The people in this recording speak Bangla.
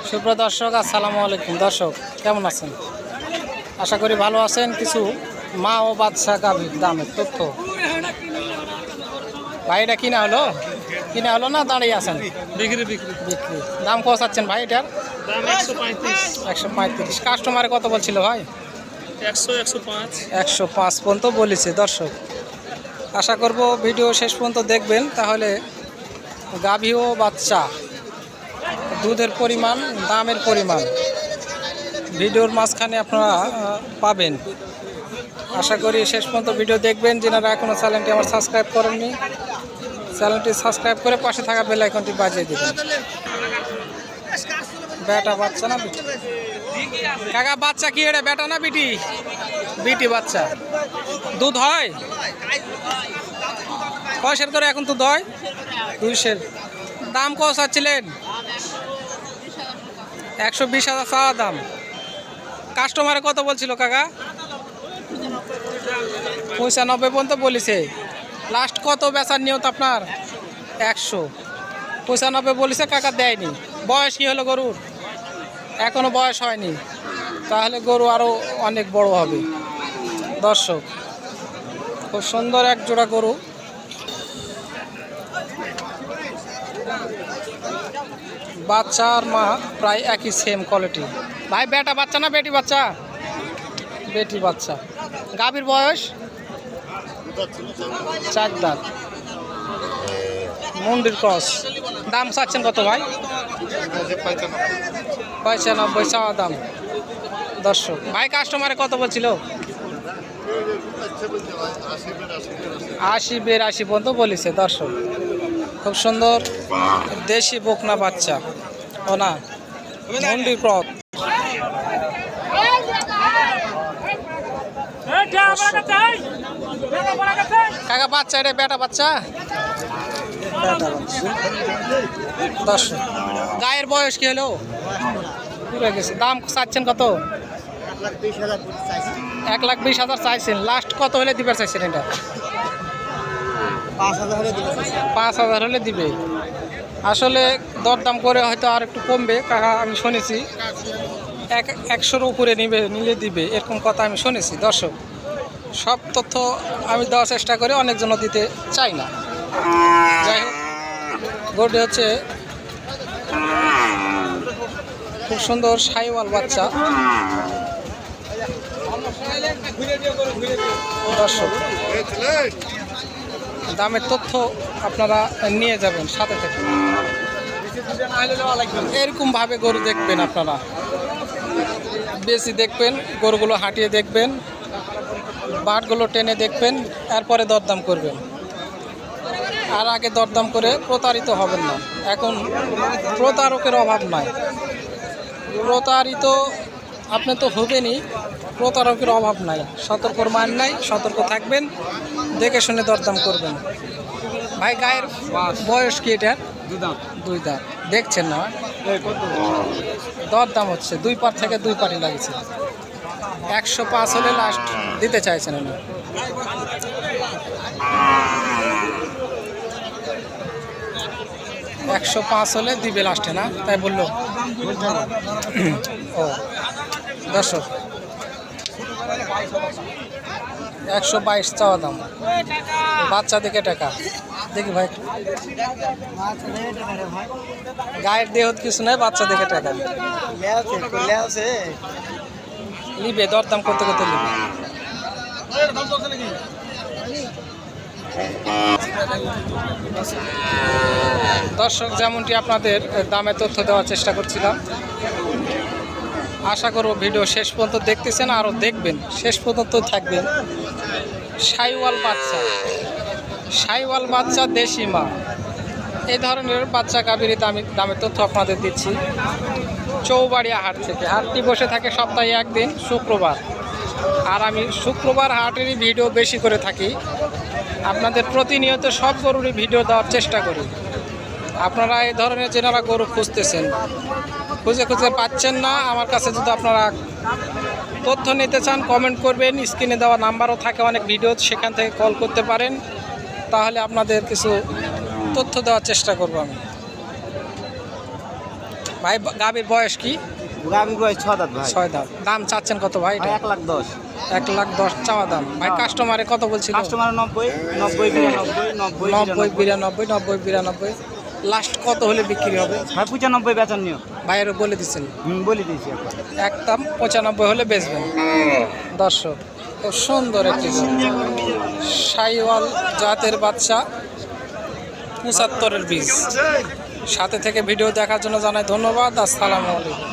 সুপ্রিয় দর্শক, আসসালামু আলাইকুম। দর্শক কেমন আছেন? আশা করি ভালো আছেন। কিছু মা ও বাচ্চা গাভীর দামের তথ্য। ভাই এটা কিনা হলো না দাঁড়িয়ে আছেন? বিক্রি দাম কত চাচ্ছেন ভাই এটার? দাম 135। কাস্টমারে কত বলছিল ভাই? 105 পর্যন্ত বলেছে। দর্শক আশা করব ভিডিও শেষ পর্যন্ত দেখবেন, তাহলে গাভী ও বাচ্চা দুধের পরিমাণ, দামের পরিমাণ ভিডিওর মাঝখানে আপনারা পাবেন। আশা করি শেষ পর্যন্ত ভিডিও দেখবেন। যারা এখনও চ্যানেলটি আমার সাবস্ক্রাইব করেননি, চ্যানেলটি সাবস্ক্রাইব করে পাশে থাকা বেল আইকনটি বাজিয়ে দেবেন। বেটা বাচ্চা না বিটি? কাকা বাচ্চা কি এটা, বেটা না বিটি? বিটি বাচ্চা। দুধ হয় কয়সের করে এখন? দুধ হয় 200। দাম কত চাচ্ছিলেন? 120,000 চাওয়া দাম। কাস্টমারে কত বলছিল কাকা? 95 পর্যন্ত বলেছে। লাস্ট কত বেচার নিয়ত আপনার? 195 বলেছে, কাকা দেয়নি। বয়স কি হলো গরুর? এখনো বয়স হয়নি, তাহলে গরু আরও অনেক বড় হবে। দর্শক খুব সুন্দর এক জোড়া গরু। বাচ্চা আর মা প্রায় একই সেম কোয়ালিটি। ভাই বেটা বাচ্চা না বেটি বাচ্চা? বেটি বাচ্চা। গাভীর বয়স 4 দাঁত, মুন্ডির ক্রস। দাম চাচ্ছেন কত ভাই? 95 চাওয়া দাম। দর্শক ভাই কাস্টমারে কত বলছিল? 80 পর্যন্ত বলেছে। দর্শক খুব সুন্দর দেশি বকনা বাচ্চা, ও না মুন্ডির ক্রস। কাকা বাচ্চা এটা বেটা বাচ্চা? দর্শক গায়ের বয়স কি হলো? পুরো গেছে। দাম চাচ্ছেন কত? 120,000 চাইছেন। লাস্ট কত হলে দিবার চাইছেন এটা? 5,000 হলে দিবে। আসলে দরদাম করে হয়তো আর একটু কমবে কাকা, আমি শুনেছি 100-র উপরে নিলে দিবে, এরকম কথা আমি শুনেছি। দর্শক সব তথ্য আমি দেওয়ার চেষ্টা করি, অনেকজন দিতে চাই না। যাই হোক, গরুটি হচ্ছে খুব সুন্দর শাহিওয়াল বাচ্চা। দর্শক দামের তথ্য আপনারা নিয়ে যাবেন সাথে থেকে। এরকমভাবে গরু দেখবেন আপনারা, বেশি দেখবেন, গরুগুলো হাঁটিয়ে দেখবেন, বাটগুলো টেনে দেখবেন, এরপরে দরদাম করবেন। আর আগে দরদাম করে প্রতারিত হবেন না। এখন প্রতারকের অভাব নাই, প্রতারিত আপনি তো হবেনই, প্রতারকের অভাব নাই। সতর্কর মান নাই, সতর্ক থাকবেন, দেখে শুনে দরদাম করবেন। ভাই গায়ের বয়স কি এটার? 2 দাঁত। দেখছেন না দরদাম হচ্ছে 2 পার থেকে 2 পাটি লাগছে। 105 হলে লাস্ট দিতে চাইছেন না। $105 হলে দিবে লাস্টে, না তাই বললো? ও দর্শক 122 চাওয়া দাম। বাচ্চা দেখে টাকা দেখি ভাই, গায়ের দেহ কিছু নয়, বাচ্চা দেখে টাকা নিবে। দরদাম করতে করতে নিবে। দর্শক যেমনটি আপনাদের দামে তথ্য দেওয়ার চেষ্টা করছিলাম, আশা করব ভিডিও শেষ পর্যন্ত দেখতেছেন, আরও দেখবেন, শেষ পর্যন্ত থাকবেন। শাহিওয়াল বাচ্চা দেশি মা, এই ধরনের বাচ্চা গাভীর দামের তথ্য আপনাদের দিচ্ছি চৌবাড়িয়া হাট থেকে। হাটটি বসে থাকে সপ্তাহে একদিন, শুক্রবার। আর আমি শুক্রবার হাটেরই ভিডিও বেশি করে থাকি, আপনাদের প্রতিনিয়ত সব গরুরই ভিডিও দেওয়ার চেষ্টা করি। আপনারা এই ধরনের যেনারা গরু খুঁজতেছেন, খুঁজে পাচ্ছেন না, আমার কাছে যদি আপনারা তথ্য নিতে চান কমেন্ট করবেন। স্ক্রিনে দেওয়া নাম্বারও থাকে অনেক ভিডিও, সেখান থেকে কল করতে পারেন। তাহলে আপনাদের কিছু তথ্য দেওয়ার চেষ্টা করবো আমি। ভাই গাভীর বয়স কি? গাভীর বয়স 6 দাঁত ভাই। 6 দাঁত। দাম চাচ্ছেন কত ভাই? 1,10,000। 1,10,000 চাওয়া দাম। ভাই কাস্টমারে কত বলছিল? কাস্টমার 90, 90, 92। লাস্ট কত হলে বিক্রি হবে? ভাই 95 বেচন নিও। ভাইয়েরও বলে দিচ্ছেন? বলে দিয়েছি একবার। একদম 95 হলে বেচবেন। দর্শক, খুব সুন্দর একটি শাইওয়াল জাতের বাচ্চা, 75-এর বীজ। সাথে থেকে ভিডিও দেখার জন্য জানাই ধন্যবাদ। আসসালামু আলাইকুম।